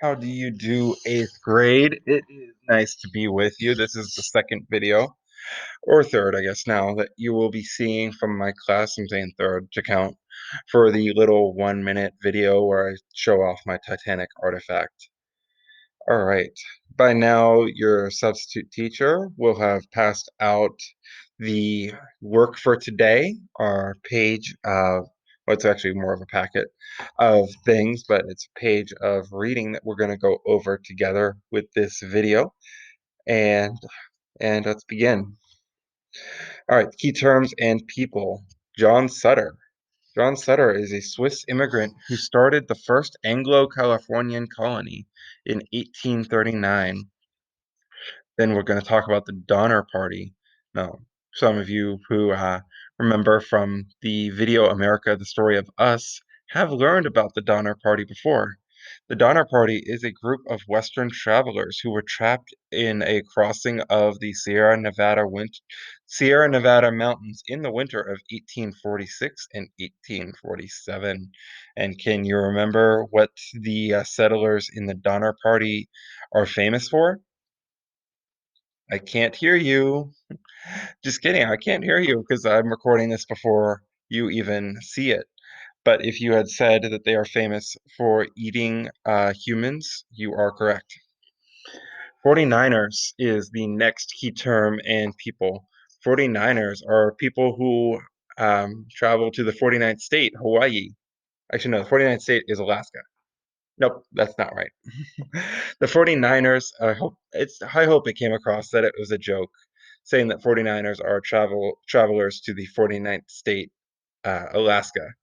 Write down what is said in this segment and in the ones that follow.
How do you do, eighth grade? It is nice to be with you. This is the second video, or third, I guess now, that you will be seeing from my class. I'm saying third to count for the little 1 minute video where I show off my Titanic artifact. All right. By now, your substitute teacher will have passed out the work for today, our page of, well, it's actually more of a packet of things, but it's a page of reading that we're going to go over together with this video. And let's begin. All right, key terms and people. John Sutter. John Sutter is a Swiss immigrant who started the first Anglo-Californian colony in 1839. Then we're going to talk about the Donner Party. Now, some of you who remember from the video America, the Story of Us, have learned about the Donner Party before. The Donner Party is a group of Western travelers who were trapped in a crossing of the Sierra Nevada mountains in the winter of 1846 and 1847. And can you remember what the settlers in the Donner Party are famous for? I can't hear you. Just kidding. I can't hear you because I'm recording this before you even see it. But if you had said that they are famous for eating humans, you are correct. 49ers is the next key term and people. 49ers are people who travel to the 49th state, Hawaii. Actually, no, the 49th state is Alaska. Nope, that's not right. The 49ers, I hope it came across that it was a joke, saying that 49ers are travelers to the 49th state, Alaska.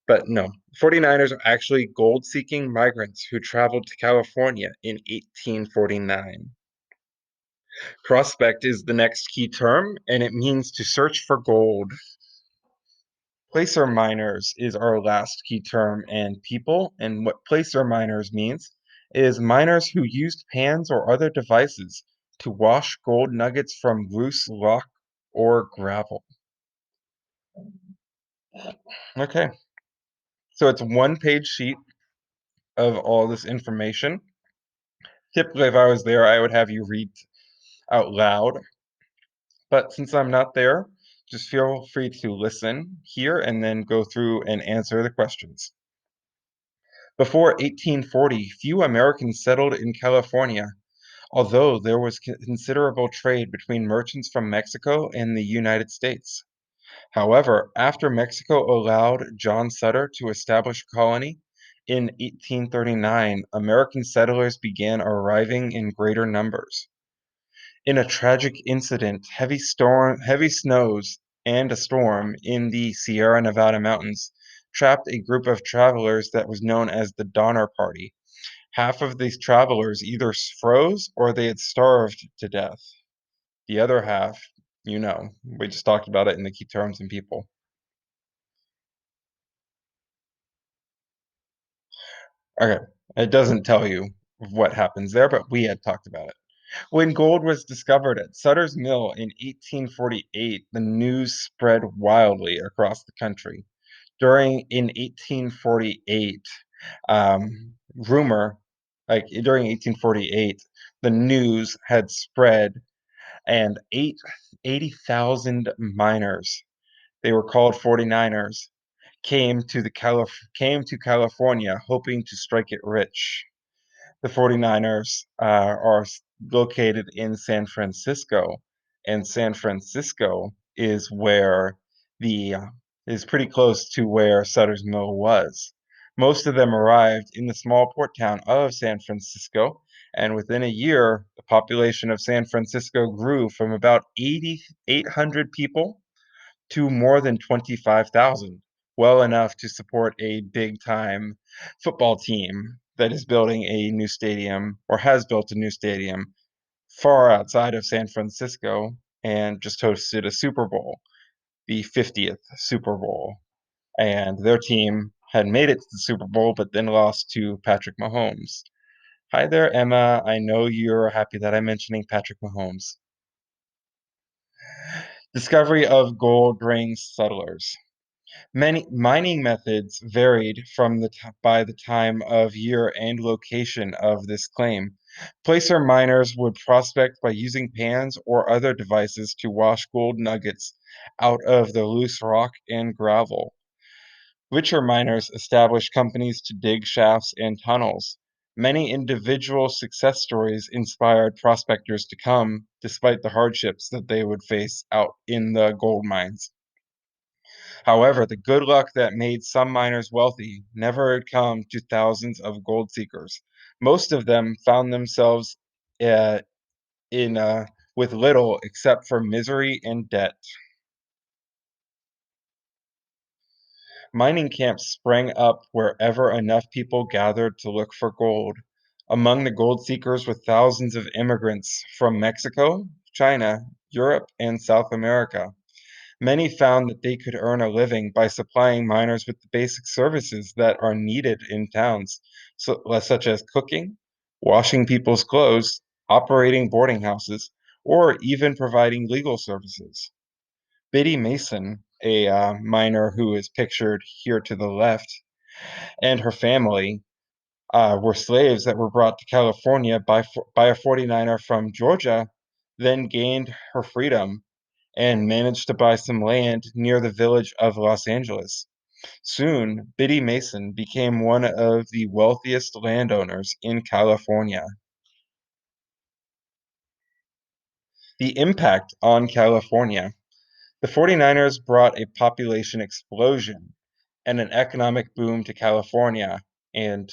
But no, 49ers are actually gold-seeking migrants who traveled to California in 1849. Prospect is the next key term, and it means to search for gold. Placer miners is our last key term and people, and what placer miners means is miners who used pans or other devices to wash gold nuggets from loose rock or gravel. Okay, so it's a one-page sheet of all this information. Typically, if I was there, I would have you read out loud, but since I'm not there, just feel free to listen here and then go through and answer the questions. Before 1840, few Americans settled in California, although there was considerable trade between merchants from Mexico and the United States. However, after Mexico allowed John Sutter to establish a colony in 1839, American settlers began arriving in greater numbers. In a tragic incident, heavy snows and a storm in the Sierra Nevada mountains trapped a group of travelers that was known as the Donner Party. Half of these travelers either froze or they had starved to death. The other half, we just talked about it in the key terms and people. Okay, it doesn't tell you what happens there, but we had talked about it. When gold was discovered at Sutter's Mill in 1848, the news spread wildly across the country. In 1848, rumor, like during 1848, the news had spread and 80,000 miners, they were called 49ers, came to California hoping to strike it rich. The 49ers are located in San Francisco, and San Francisco is where the is pretty close to where Sutter's Mill was. Most of them arrived in the small port town of San Francisco, and within a year, the population of San Francisco grew from about 800 people to more than 25,000, well enough to support a big time football team that is building a new stadium or has built a new stadium far outside of San Francisco and just hosted a Super Bowl, the 50th Super Bowl. And their team had made it to the Super Bowl, but then lost to Patrick Mahomes. Hi there, Emma. I know you're happy that I'm mentioning Patrick Mahomes. Discovery of gold brings settlers. Many mining methods varied from by the time of year and location of this claim. Placer miners would prospect by using pans or other devices to wash gold nuggets out of the loose rock and gravel. Richer miners established companies to dig shafts and tunnels. Many individual success stories inspired prospectors to come, despite the hardships that they would face out in the gold mines. However, the good luck that made some miners wealthy never had come to thousands of gold seekers. Most of them found themselves uh, in with little except for misery and debt. Mining camps sprang up wherever enough people gathered to look for gold. Among the gold seekers were thousands of immigrants from Mexico, China, Europe, and South America. Many found that they could earn a living by supplying miners with the basic services that are needed in towns, such as cooking, washing people's clothes, operating boarding houses, or even providing legal services. Biddy Mason, a miner who is pictured here to the left, and her family were slaves that were brought to California by a 49er from Georgia, then gained her freedom and managed to buy some land near the village of Los Angeles. Soon, Biddy Mason became one of the wealthiest landowners in California. The impact on California. The 49ers brought a population explosion and an economic boom to California. And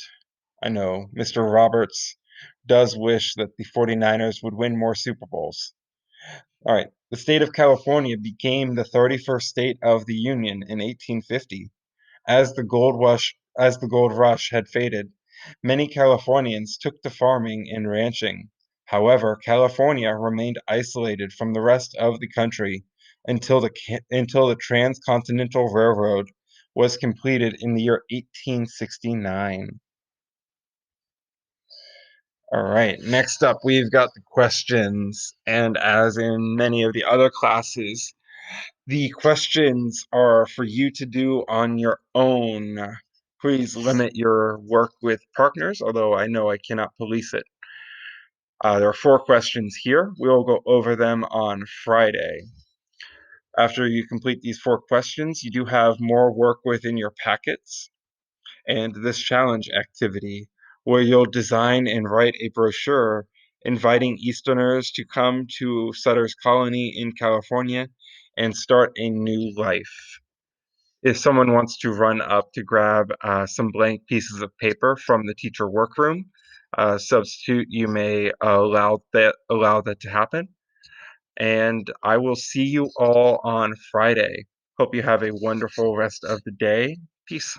I know Mr. Roberts does wish that the 49ers would win more Super Bowls. All right. The state of California became the 31st state of the Union in 1850. As the gold rush had faded, many Californians took to farming and ranching. However, California remained isolated from the rest of the country until the Transcontinental Railroad was completed in the year 1869. All right, next up, we've got the questions. And as in many of the other classes, the questions are for you to do on your own. Please limit your work with partners, although I know I cannot police it. There are 4 questions here. We will go over them on Friday. After you complete these 4 questions, you do have more work within your packets and this challenge activity, where you'll design and write a brochure inviting Easterners to come to Sutter's Colony in California and start a new life. If someone wants to run up to grab some blank pieces of paper from the teacher workroom, substitute, you may allow that to happen. And I will see you all on Friday. Hope you have a wonderful rest of the day. Peace.